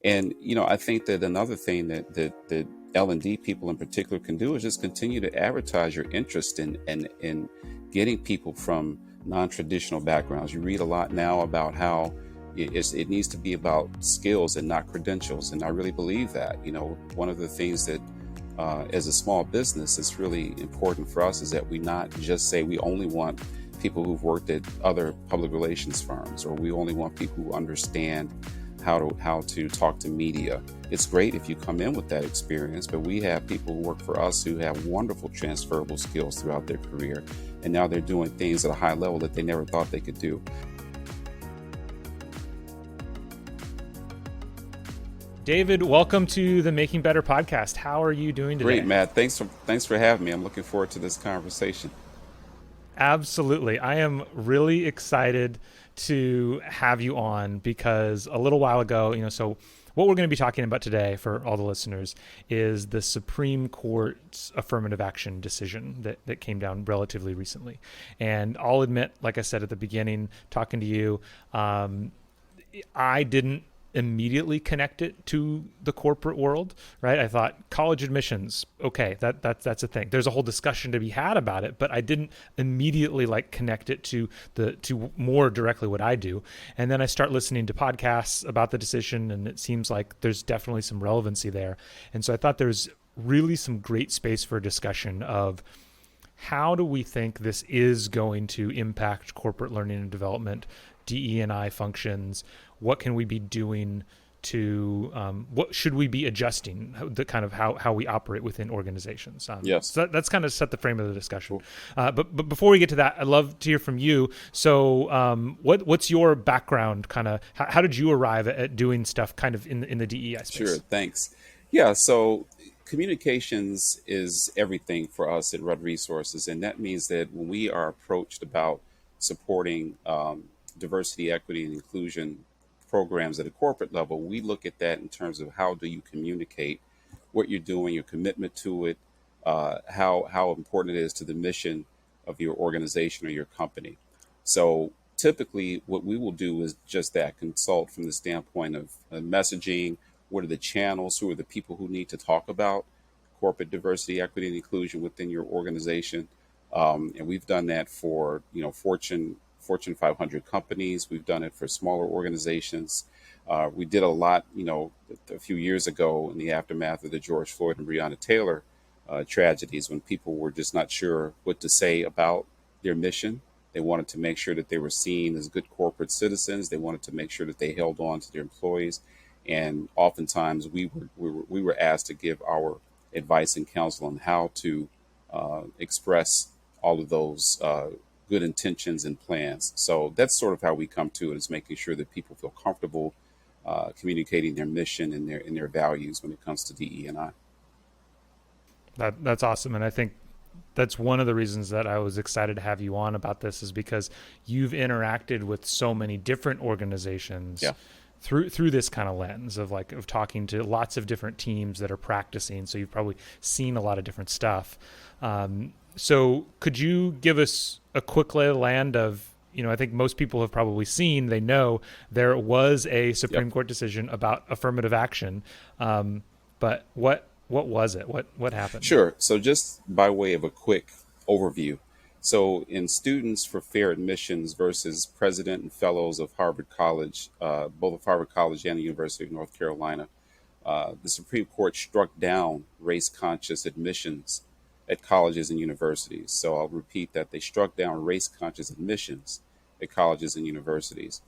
And, I think that another thing that L&D people in particular can do is just continue to advertise your interest in getting people from non-traditional backgrounds. You read a lot now about how it needs to be about skills and not credentials. And I really believe that. One of the things that as a small business, it's really important for us is that we not just say we only want people who've worked at other public relations firms, or we only want people who understand how to talk to media. It's great if you come in with that experience, but we have people who work for us who have wonderful transferable skills throughout their career, and now they're doing things at a high level that they never thought they could do. David, welcome to the Making Better podcast. How are you doing today? Great, Matt. Thanks for having me. I'm looking forward to this conversation. Absolutely. I am really excited to have you on because a little while ago, so what we're going to be talking about today for all the listeners is the Supreme Court's affirmative action decision that came down relatively recently. And I'll admit, like I said at the beginning, talking to you, I didn't immediately connect it to the corporate world, right? I thought college admissions, okay, that's a thing. There's a whole discussion to be had about it, but I didn't immediately connect it to more directly what I do. And then I start listening to podcasts about the decision, and it seems like there's definitely some relevancy there. And so I thought there's really some great space for a discussion of how do we think this is going to impact corporate learning and development, DE&I functions. What can we be doing to, what should we be adjusting, the kind of how we operate within organizations? Yes. So that's kind of set the frame of the discussion. Cool. But before we get to that, I'd love to hear from you. So what's your background, kind of, how did you arrive at doing stuff kind of in the DEI space? Sure, thanks. Yeah, so communications is everything for us at Rudd Resources. And that means that when we are approached about supporting diversity, equity, and inclusion programs at a corporate level, we look at that in terms of how do you communicate what you're doing, your commitment to it, how important it is to the mission of your organization or your company. So typically what we will do is just that, consult from the standpoint of messaging, what are the channels, who are the people who need to talk about corporate diversity, equity, and inclusion within your organization. And we've done that for, Fortune 500 companies. We've done it for smaller organizations. We did a lot, a few years ago in the aftermath of the George Floyd and Breonna Taylor tragedies, when people were just not sure what to say about their mission. They wanted to make sure that they were seen as good corporate citizens. They wanted to make sure that they held on to their employees. And oftentimes we were asked to give our advice and counsel on how to express all of those good intentions and plans. So that's sort of how we come to it, is making sure that people feel comfortable communicating their mission and their values when it comes to DE&I. That's awesome. And I think that's one of the reasons that I was excited to have you on about this, is because you've interacted with so many different organizations through this kind of lens of talking to lots of different teams that are practicing. So you've probably seen a lot of different stuff. So could you give us a quick lay of the land of, I think most people have probably seen, they know there was a Supreme Court decision about affirmative action. But what was it? What happened? Sure. So just by way of a quick overview. So in Students for Fair Admissions versus President and Fellows of Harvard College, both of Harvard College and the University of North Carolina, the Supreme Court struck down race-conscious admissions at colleges and universities. So I'll repeat that. They struck down race-conscious admissions at colleges and universities.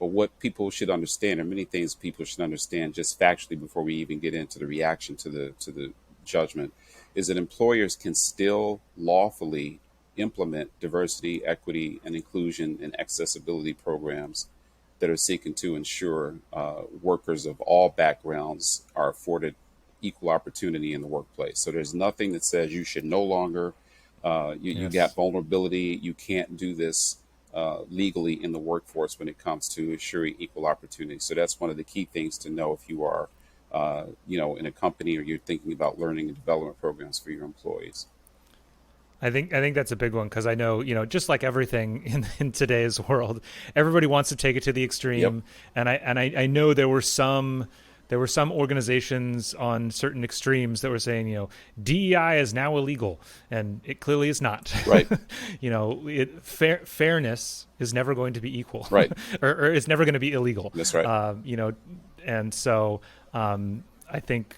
But what people should understand, or many things people should understand just factually before we even get into the reaction to the judgment, is that employers can still lawfully implement diversity, equity, and inclusion and accessibility programs that are seeking to ensure workers of all backgrounds are afforded equal opportunity in the workplace. So there's nothing that says you should no longer, you got vulnerability, you can't do this legally in the workforce when it comes to ensuring equal opportunity. So that's one of the key things to know if you are, in a company or you're thinking about learning and development programs for your employees. I think that's a big one, because I know, just like everything in today's world, everybody wants to take it to the extreme. And I know there were some there were some organizations on certain extremes that were saying, DEI is now illegal, and it clearly is not. Right. Fairness is never going to be equal, Right. or it's never going to be illegal. That's right. And so I think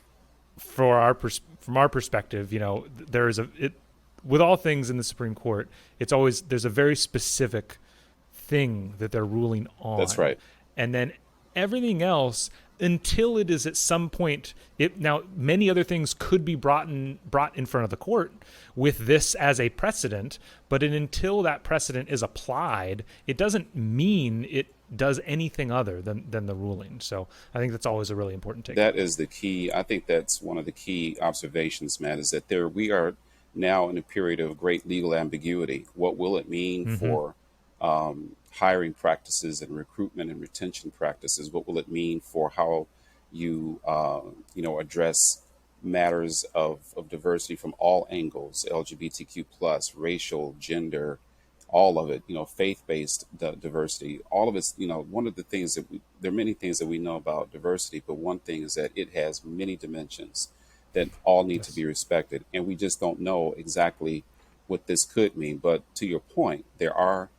from our perspective, there is with all things in the Supreme Court, there's a very specific thing that they're ruling on. That's right. And then everything else, until it is at some point, now many other things could be brought in front of the court with this as a precedent, but until that precedent is applied, it doesn't mean it does anything other than the ruling. So I think that's always a really important take. That is the key. I think that's one of the key observations, Matt, is that we are now in a period of great legal ambiguity. What will it mean for hiring practices and recruitment and retention practices? What will it mean for how you address matters of diversity from all angles, LGBTQ plus, racial, gender, all of it, faith-based diversity, all of it's, one of the things there are many things that we know about diversity, but one thing is that it has many dimensions that all need to be respected. And we just don't know exactly what this could mean. But to your point, there are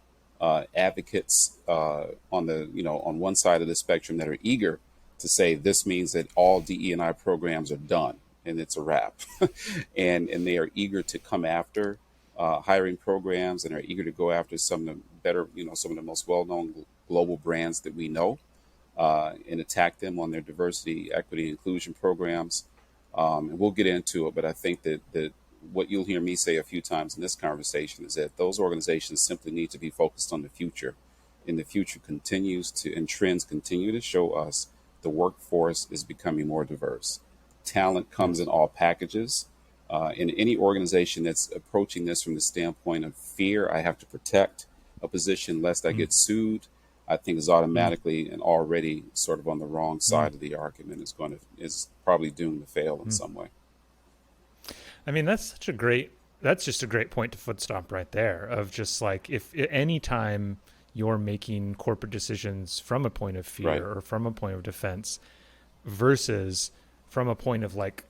advocates on one side of the spectrum that are eager to say this means that all DE&I programs are done and it's a wrap. and they are eager to come after hiring programs and are eager to go after some of the better, some of the most well-known global brands that we know and attack them on their diversity, equity, inclusion programs. And we'll get into it, but I think that what you'll hear me say a few times in this conversation is that those organizations simply need to be focused on the future. And the future and trends continue to show us the workforce is becoming more diverse. Talent comes in all packages. In any organization that's approaching this from the standpoint of fear, I have to protect a position lest I get sued, I think is automatically and already sort of on the wrong side of the argument, is probably doomed to fail in some way. I mean, that's just a great point to foot stomp right there, of just like, if any time you're making corporate decisions from a point of fear or from a point of defense versus from a point of like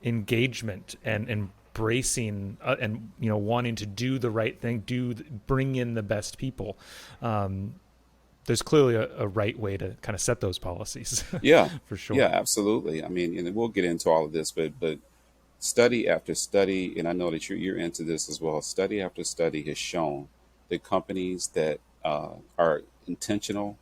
engagement and embracing and wanting to do the right thing, bring in the best people, there's clearly a right way to kind of set those policies. Yeah, for sure. Yeah, absolutely. I mean, and we'll get into all of this, but study after study, and I know that you're into this as well, study after study has shown that companies that are intentional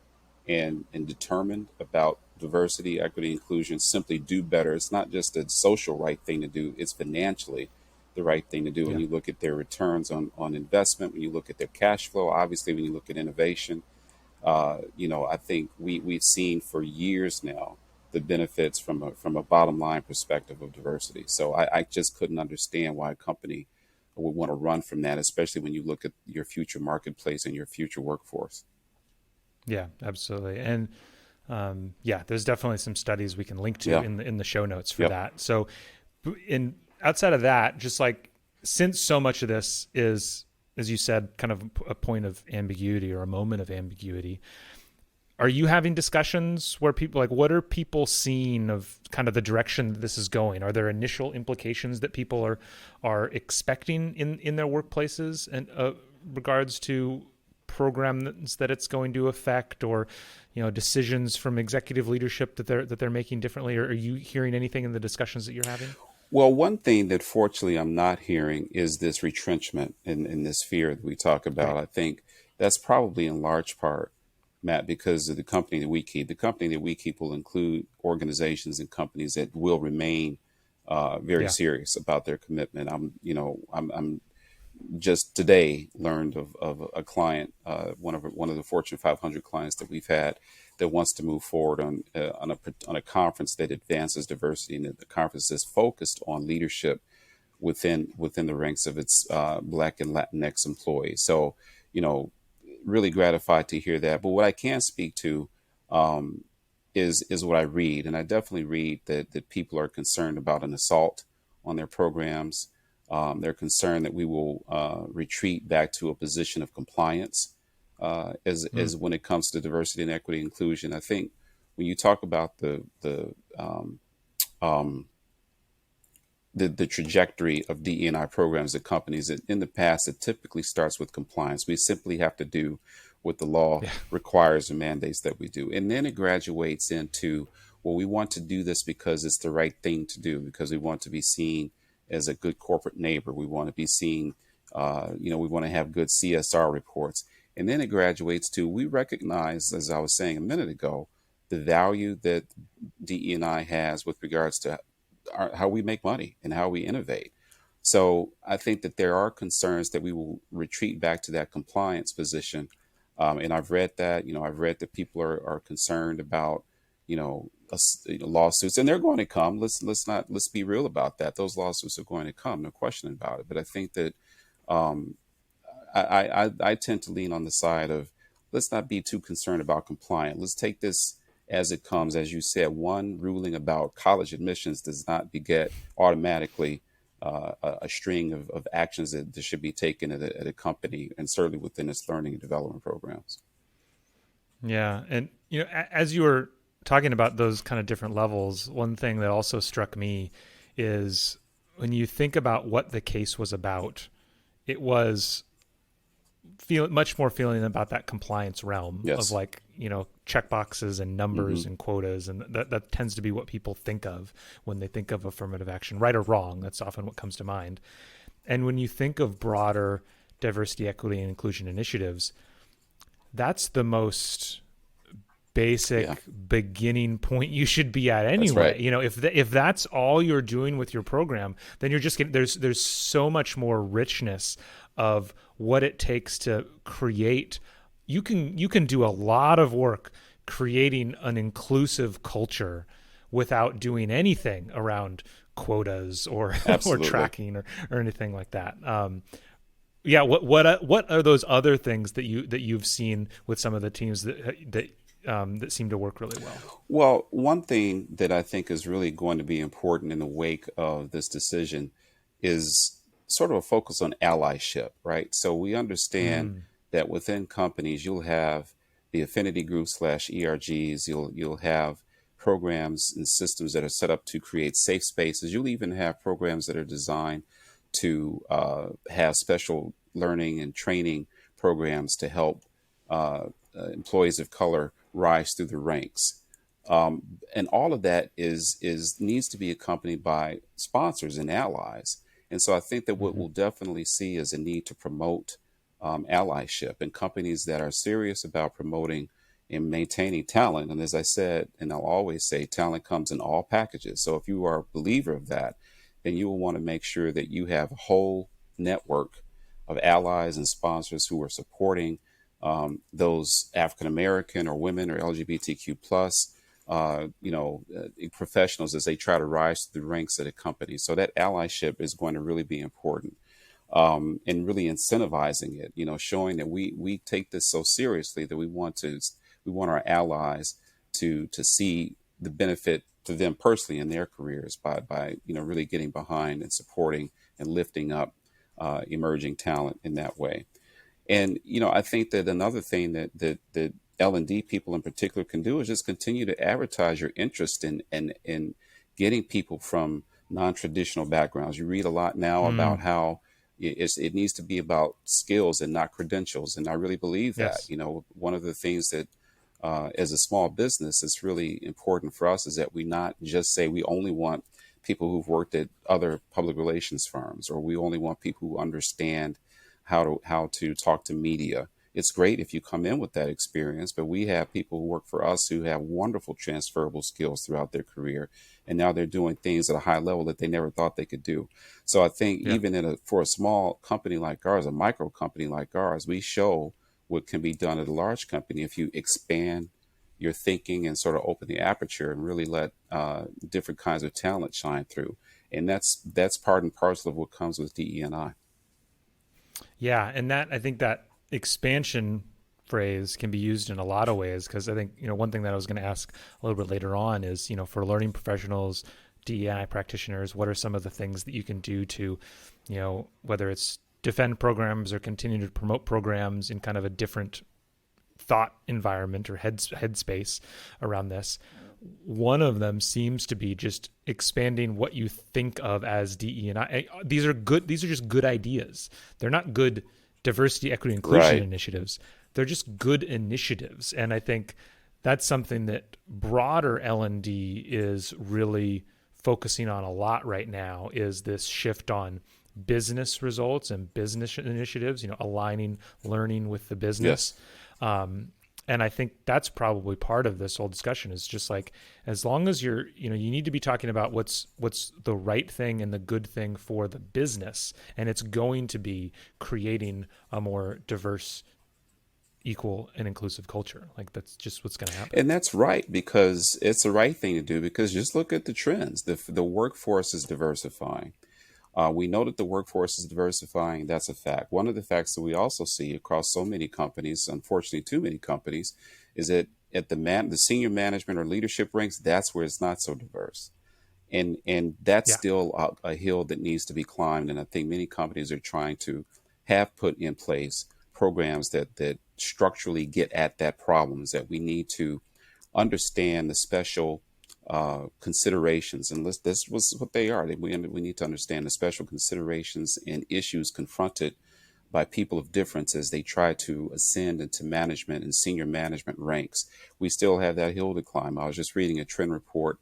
and determined about diversity, equity, inclusion simply do better. It's not just a social right thing to do, it's financially the right thing to do. When you look at their returns on investment, when you look at their cash flow, obviously when you look at innovation, I think we've seen for years now the benefits from a bottom line perspective of diversity. So I just couldn't understand why a company would want to run from that, especially when you look at your future marketplace and your future workforce. Yeah, absolutely. And there's definitely some studies we can link to in the show notes for that. So outside of that, just like, since so much of this is, as you said, kind of a point of ambiguity or a moment of ambiguity, are you having discussions where people, like, what are people seeing of kind of the direction that this is going? Are there initial implications that people are expecting in their workplaces and regards to programs that it's going to affect, or decisions from executive leadership that they're making differently? Or are you hearing anything in the discussions that you're having? Well, one thing that fortunately I'm not hearing is this retrenchment in this fear that we talk about. Right. I think that's probably in large part, Matt, because of the company that we keep. The company that we keep will include organizations and companies that will remain very serious about their commitment. I'm just today learned of a client, one of the Fortune 500 clients that we've had, that wants to move forward on a conference that advances diversity, and the conference is focused on leadership within the ranks of its Black and Latinx employees. So, really gratified to hear that. But what I can speak to is what I read, and I definitely read that people are concerned about an assault on their programs. They're concerned that we will retreat back to a position of compliance as when it comes to diversity and equity inclusion. I think when you talk about um, the trajectory of DE&I programs at companies, in the past, it typically starts with compliance. We simply have to do what the law Yeah. requires and mandates that we do. And then it graduates into, well, we want to do this because it's the right thing to do, because we want to be seen as a good corporate neighbor. We want to be seen, we want to have good CSR reports. And then it graduates to, we recognize, as I was saying a minute ago, the value that DE&I has with regards to how we make money and how we innovate. So I think that there are concerns that we will retreat back to that compliance position. And I've read that, I've read that people are concerned about, lawsuits, and they're going to come. Let's be real about that. Those lawsuits are going to come, no question about it. But I think that um, I tend to lean on the side of, let's not be too concerned about compliance. Let's take this as it comes. As you said, one ruling about college admissions does not beget automatically a string of actions that should be taken at a company, and certainly within its learning and development programs. Yeah. And, as you were talking about those kind of different levels, one thing that also struck me is when you think about what the case was about, it was much more feeling about that compliance realm of, Yes. like, check boxes and Hmm. numbers and quotas. And that tends to be what people think of when they think of affirmative action, right or wrong. That's often what comes to mind. And when you think of broader diversity, equity, and inclusion initiatives, that's the most Yeah, basic beginning point you should be at that's right. anyway. If that's all you're doing with your program, then you're just getting, there's so much more richness of what it takes to create. You can do a lot of work creating an inclusive culture without doing anything around quotas or or Absolutely. tracking or anything like that. Yeah, what are those other things that you've seen with some of the teams that seem to work really well? Well, one thing that I think is really going to be important in the wake of this decision is sort of a focus on allyship, right? So we understand Mm, that within companies, you'll have the affinity groups slash ERGs. You'll have programs and systems that are set up to create safe spaces. You'll even have programs that are designed to have special learning and training programs to help employees of color rise through the ranks. And all of that is needs to be accompanied by sponsors and allies. And so I think that what hmm. we'll definitely see is a need to promote allyship, and companies that are serious about promoting and maintaining talent. And as I said, and I'll always say, talent comes in all packages. So if you are a believer of that, then you will want to make sure that you have a whole network of allies and sponsors who are supporting those African American or women or LGBTQ plus professionals as they try to rise through the ranks at a company. So that allyship is going to really be important, and really incentivizing it. Showing that we take this so seriously that we want our allies to see the benefit to them personally in their careers by really getting behind and supporting and lifting up emerging talent in that way. And I think that another thing that L&D people in particular can do is just continue to advertise your interest in getting people from non-traditional backgrounds. You read a lot now about Mm, how it needs to be about skills and not credentials, and I really believe that. yes. One of the things that as a small business, it's really important for us is that we not just say we only want people who've worked at other public relations firms, or we only want people who understand how to talk to media. It's great if you come in with that experience, but we have people who work for us who have wonderful transferable skills throughout their career, and now they're doing things at a high level that they never thought they could do. So I think Yeah. even for a small company like ours, a micro company like ours, we show what can be done at a large company if you expand your thinking and sort of open the aperture and really let different kinds of talent shine through. And that's part and parcel of what comes with DE&I. Yeah, and that I think that expansion phrase can be used in a lot of ways, because I think, one thing that I was going to ask a little bit later on is, for learning professionals, DEI practitioners, what are some of the things that you can do to, whether it's defend programs or continue to promote programs in kind of a different thought environment or headspace around this. One of them seems to be just expanding what you think of as DE&I. These are good. These are just good ideas. They're not good diversity, equity, inclusion Right. initiatives. They're just good initiatives. And I think that's something that broader L&D is really focusing on a lot right now, is this shift on business results and business initiatives, aligning learning with the business. Yes. And I think that's probably part of this whole discussion, is just like, as long as you need to be talking about what's the right thing and the good thing for the business. And it's going to be creating a more diverse, equal, and inclusive culture. Like, that's just what's going to happen. And that's right, because it's the right thing to do, because just look at the trends. The workforce is diversifying. We know that the workforce is diversifying. That's a fact. One of the facts that we also see across so many companies, unfortunately too many companies, is that at the senior management or leadership ranks, that's where it's not so diverse. And that's Yeah. still a hill that needs to be climbed. And I think many companies are trying to have put in place programs that structurally get at that problem, is that we need to understand the special considerations, and this was what they are. We need to understand the special considerations and issues confronted by people of difference as they try to ascend into management and senior management ranks. We still have that hill to climb. I was just reading a trend report,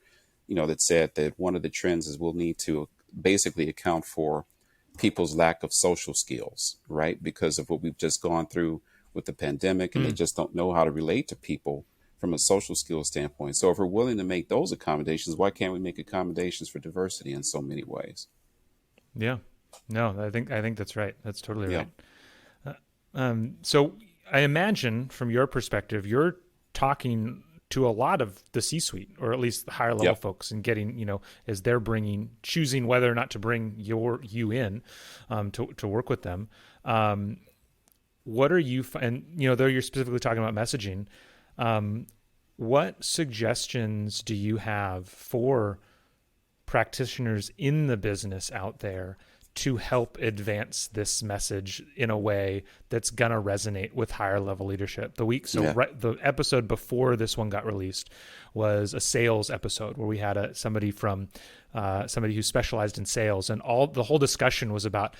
that said that one of the trends is we'll need to basically account for people's lack of social skills, right? Because of what we've just gone through with the pandemic, and they Mm. just don't know how to relate to people from a social skills standpoint. So if we're willing to make those accommodations, why can't we make accommodations for diversity in so many ways? Yeah. No, I think that's right. That's totally Yeah. right. So I imagine, from your perspective, you're talking to a lot of the C-suite, or at least the higher level Yep. folks, and getting, as they're choosing whether or not to bring you in, to work with them. What are you, and though you're specifically talking about messaging, what suggestions do you have for practitioners in the business out there to help advance this message in a way that's going to resonate with higher level leadership? Yeah. The episode before this one got released was a sales episode, where we had somebody who specialized in sales, and the whole discussion was about,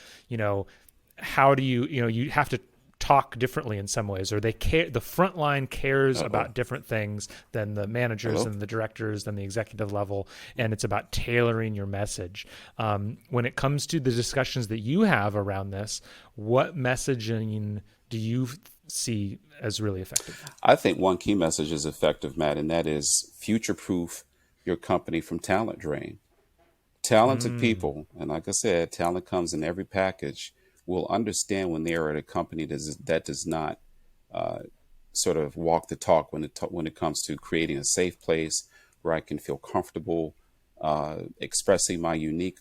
how do you have to talk differently in some ways, or the front line cares Uh-oh. about different things than the managers Hello. and the directors than the executive level, and it's about tailoring your message. When it comes to the discussions that you have around this, what messaging do you see as really effective? I think one key message is effective, Matt, and that is future proof your company from talent drain. Talented Mm, people, and like I said, talent comes in every package, will understand when they are at a company that does not sort of walk the talk when it comes to creating a safe place where I can feel comfortable expressing my unique,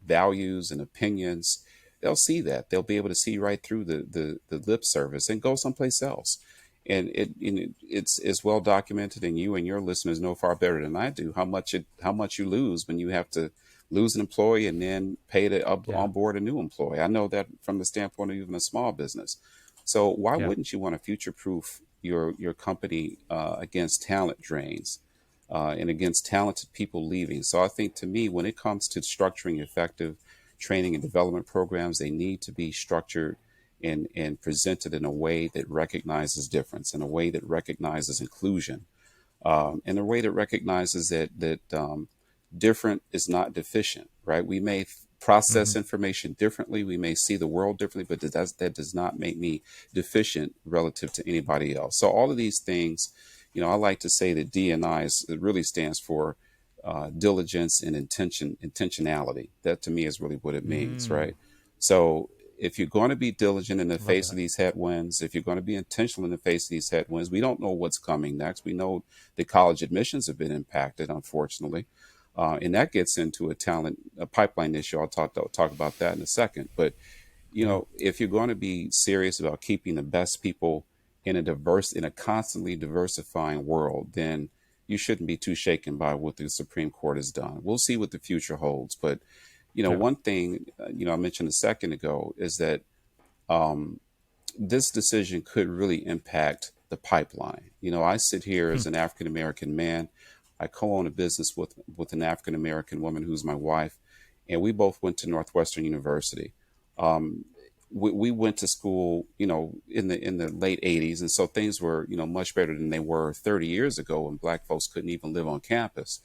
values and opinions. They'll see that. They'll be able to see right through the lip service and go someplace else. And it's well documented, and you and your listeners know far better than I do how much you lose when you have to lose an employee and then pay to yeah, onboard a new employee. I know that from the standpoint of even a small business. So why yeah. wouldn't you want to future proof your company against talent drains and against talented people leaving? So I think, to me, when it comes to structuring effective training and development programs, they need to be structured and presented in a way that recognizes difference, in a way that recognizes inclusion, in a way that recognizes that different is not deficient. Right? We may Mm-hmm. process information differently, we may see the world differently, but that does not make me deficient relative to anybody else. So all of these things, I like to say that D&I it really stands for diligence and intentionality. That to me is really what it means, Mm, right? So if you're going to be diligent in the love face of that. these headwinds, if you're going to be intentional in the face of these headwinds, we don't know what's coming next. We know the college admissions have been impacted, unfortunately. And that gets into a pipeline issue. I'll talk about that in a second. But Yeah, if you're going to be serious about keeping the best people in a constantly diversifying world, then you shouldn't be too shaken by what the Supreme Court has done. We'll see what the future holds. But yeah. one thing I mentioned a second ago is that this decision could really impact the pipeline. I sit here Hmm. as an African American man. I co-own a business with an African American woman who's my wife, and we both went to Northwestern University. Um, we went to school, in the late '80s, and so things were, much better than they were 30 years ago when Black folks couldn't even live on campus.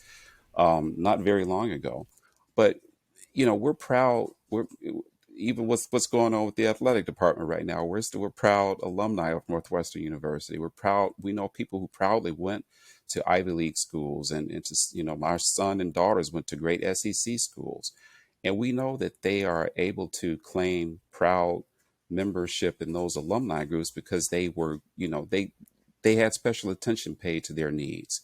Not very long ago, but we're proud. We're even what's going on with the athletic department right now. We're proud alumni of Northwestern University. We're proud. We know people who proudly went to Ivy League schools, and just my son and daughters went to great SEC schools, and we know that they are able to claim proud membership in those alumni groups because they were, they had special attention paid to their needs.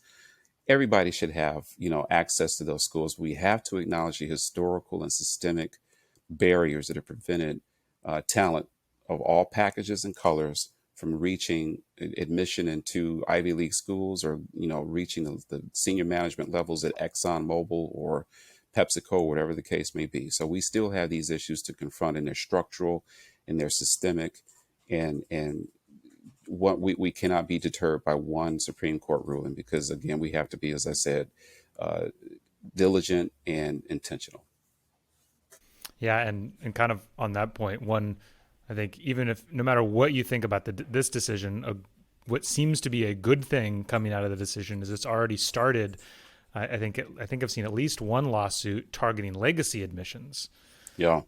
Everybody should have, access to those schools. We have to acknowledge the historical and systemic barriers that have prevented talent of all packages and colors from reaching admission into Ivy League schools, or reaching the senior management levels at ExxonMobil or PepsiCo, whatever the case may be. So we still have these issues to confront, and they're structural and they're systemic, and what we cannot be deterred by one Supreme Court ruling, because again, we have to be, as I said, uh, diligent and intentional. Yeah, and kind of on that point, one, I think even if no matter what you think about this decision, what seems to be a good thing coming out of the decision is it's already started. I think I've seen at least one lawsuit targeting legacy admissions, Yeah.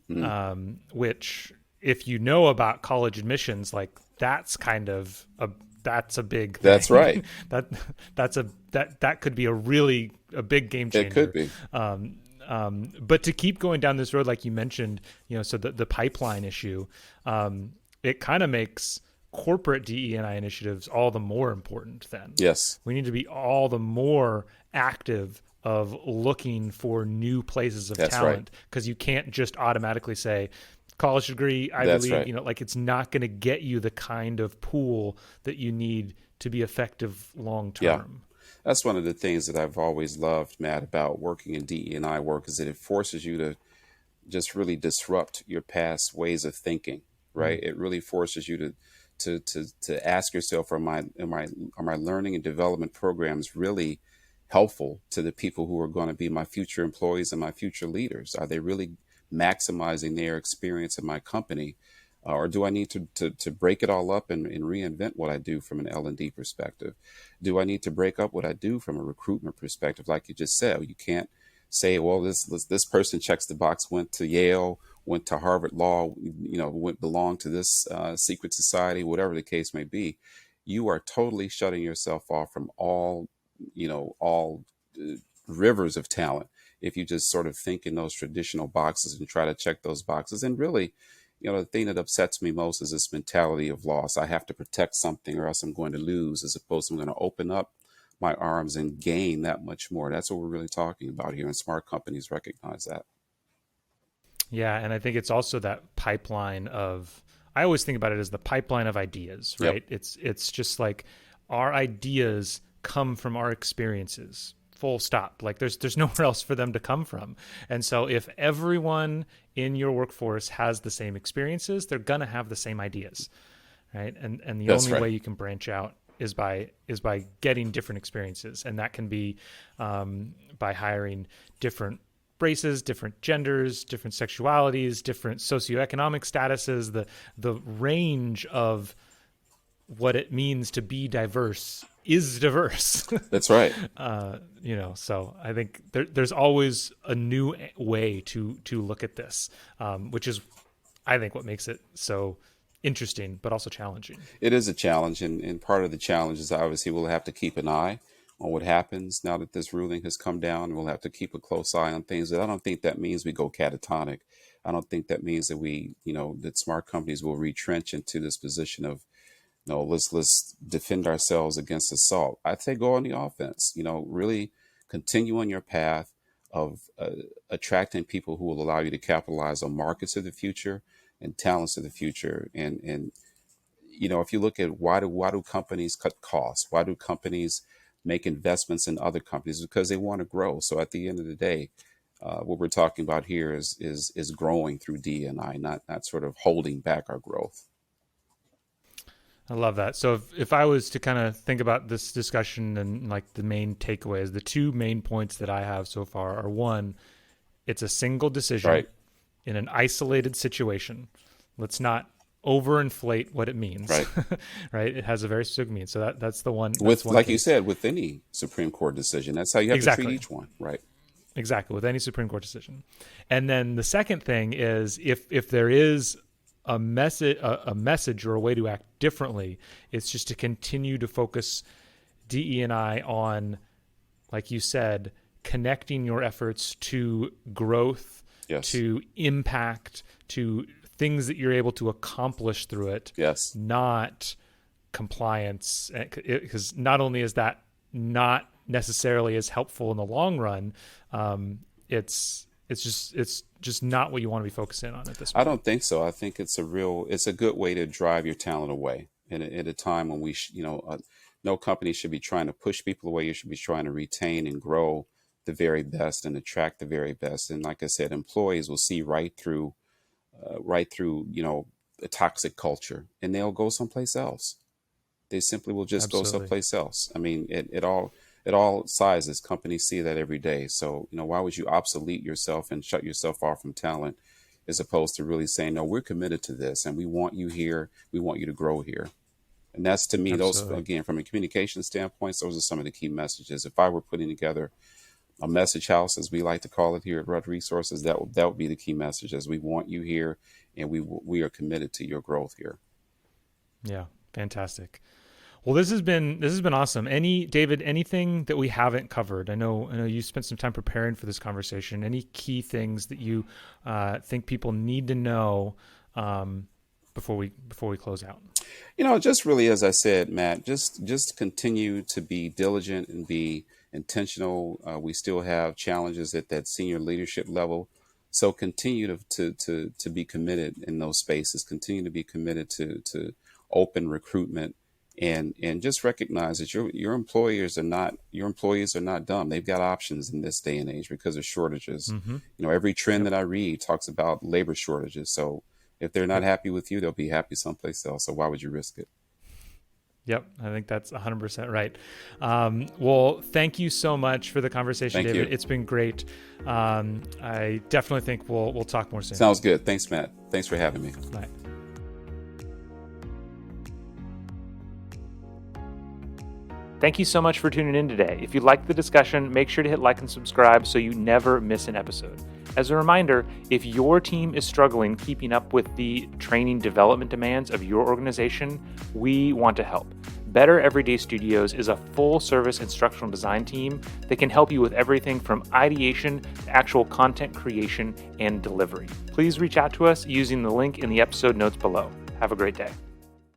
which if you know about college admissions, like that's a big That's thing. right. that that could be a big game It could changer. be. But to keep going down this road, like you mentioned, so the pipeline issue, it kind of makes corporate DE&I initiatives all the more important. Then Yes. we need to be all the more active of looking for new places of That's right. talent, because you can't just automatically say college degree, Ivy That's League, right. like it's not going to get you the kind of pool that you need to be effective long Yeah. term. That's one of the things that I've always loved, Matt, about working in DE&I work, is that it forces you to just really disrupt your past ways of thinking, right? Mm. It really forces you to ask yourself, are my learning and development programs really helpful to the people who are going to be my future employees and my future leaders? Are they really maximizing their experience in my company? Or do I need to break it all up and reinvent what I do from an L&D perspective? Do I need to break up what I do from a recruitment perspective? Like you just said, you can't say, well, this person checks the box, went to Yale, went to Harvard Law, belonged to this secret society, whatever the case may be. You are totally shutting yourself off from all rivers of talent if you just sort of think in those traditional boxes and try to check those boxes. And really, the thing that upsets me most is this mentality of loss. I have to protect something or else I'm going to lose, as opposed to I'm going to open up my arms and gain that much more. That's what we're really talking about here, and smart companies recognize that. Yeah, and I think it's also that pipeline of, I always think about it as the pipeline of ideas, Yep. right? It's just like our ideas come from our experiences. Full stop. Like there's nowhere else for them to come from. And so if everyone in your workforce has the same experiences, they're going to have the same ideas, right? And the That's only right. way you can branch out is by getting different experiences, and that can be by hiring different races, different genders, different sexualities, different socioeconomic statuses. The range of what it means to be diverse is diverse. That's right. So I think there's always a new way to look at this, which is, I think, what makes it so interesting, but also challenging. It is a challenge, and part of the challenge is obviously we'll have to keep an eye on what happens now that this ruling has come down. We'll have to keep a close eye on things. But I don't think that means we go catatonic. I don't think that means that that smart companies will retrench into this position of, no, let's defend ourselves against assault. I'd say go on the offense. Really continue on your path of attracting people who will allow you to capitalize on markets of the future and talents of the future. And if you look at why do companies cut costs? Why do companies make investments in other companies? Because they want to grow. So at the end of the day, what we're talking about here is growing through D and I, not sort of holding back our growth. I love that. So if I was to kind of think about this discussion and like the main takeaways, the two main points that I have so far are: one, it's a single decision Right. in an isolated situation. Let's not overinflate what it means, Right. right? It has a very specific meaning. So that's the one. That's With, one like you case. said, with any Supreme Court decision, that's how you have to treat Exactly. each one. Right. Exactly, with any Supreme Court decision. And then the second thing is if there is a message or a way to act differently, it's just to continue to focus DE&I on, like you said, connecting your efforts to growth, Yes. to impact, to things that you're able to accomplish through it, Yes. not compliance. Because not only is that not necessarily as helpful in the long run, it's just not what you want to be focusing on at this I point. don't think so. I think it's a good way to drive your talent away. And at a time when no company should be trying to push people away. You should be trying to retain and grow the very best and attract the very best. And like I said, employees will see right through, a toxic culture, and they'll go someplace else. They simply will just go Absolutely. someplace else. I mean, at all sizes, companies see that every day. So, why would you obsolete yourself and shut yourself off from talent, as opposed to really saying, no, we're committed to this and we want you here. We want you to grow here. And that's, to me, those, Absolutely. again, from a communication standpoint, those are some of the key messages. If I were putting together a message house, as we like to call it here at Rudd Resources, that would be the key message, as we want you here and we are committed to your growth here. Yeah, fantastic. Well, this has been awesome. David, anything that we haven't covered? I know you spent some time preparing for this conversation. Any key things that you think people need to know before we close out? Just really, as I said, Matt, just continue to be diligent and be intentional. We still have challenges at that senior leadership level. So continue to be committed in those spaces, continue to be committed to open recruitment, and just recognize that your employees are not dumb. They've got options in this day and age because of shortages. Mm-hmm. Every trend Yep. that I read talks about labor shortages. So if they're not Yep. happy with you, they'll be happy someplace else. So why would you risk it? Yep, I think that's 100% right. Well, thank you so much for the conversation, Thank David. you. It's been great. I definitely think we'll talk more soon. Sounds good. Thanks, Matt. Thanks for having me. Bye. Thank you so much for tuning in today. If you liked the discussion, make sure to hit like and subscribe so you never miss an episode. As a reminder, if your team is struggling keeping up with the training development demands of your organization, we want to help. Better Everyday Studios is a full-service instructional design team that can help you with everything from ideation to actual content creation and delivery. Please reach out to us using the link in the episode notes below. Have a great day.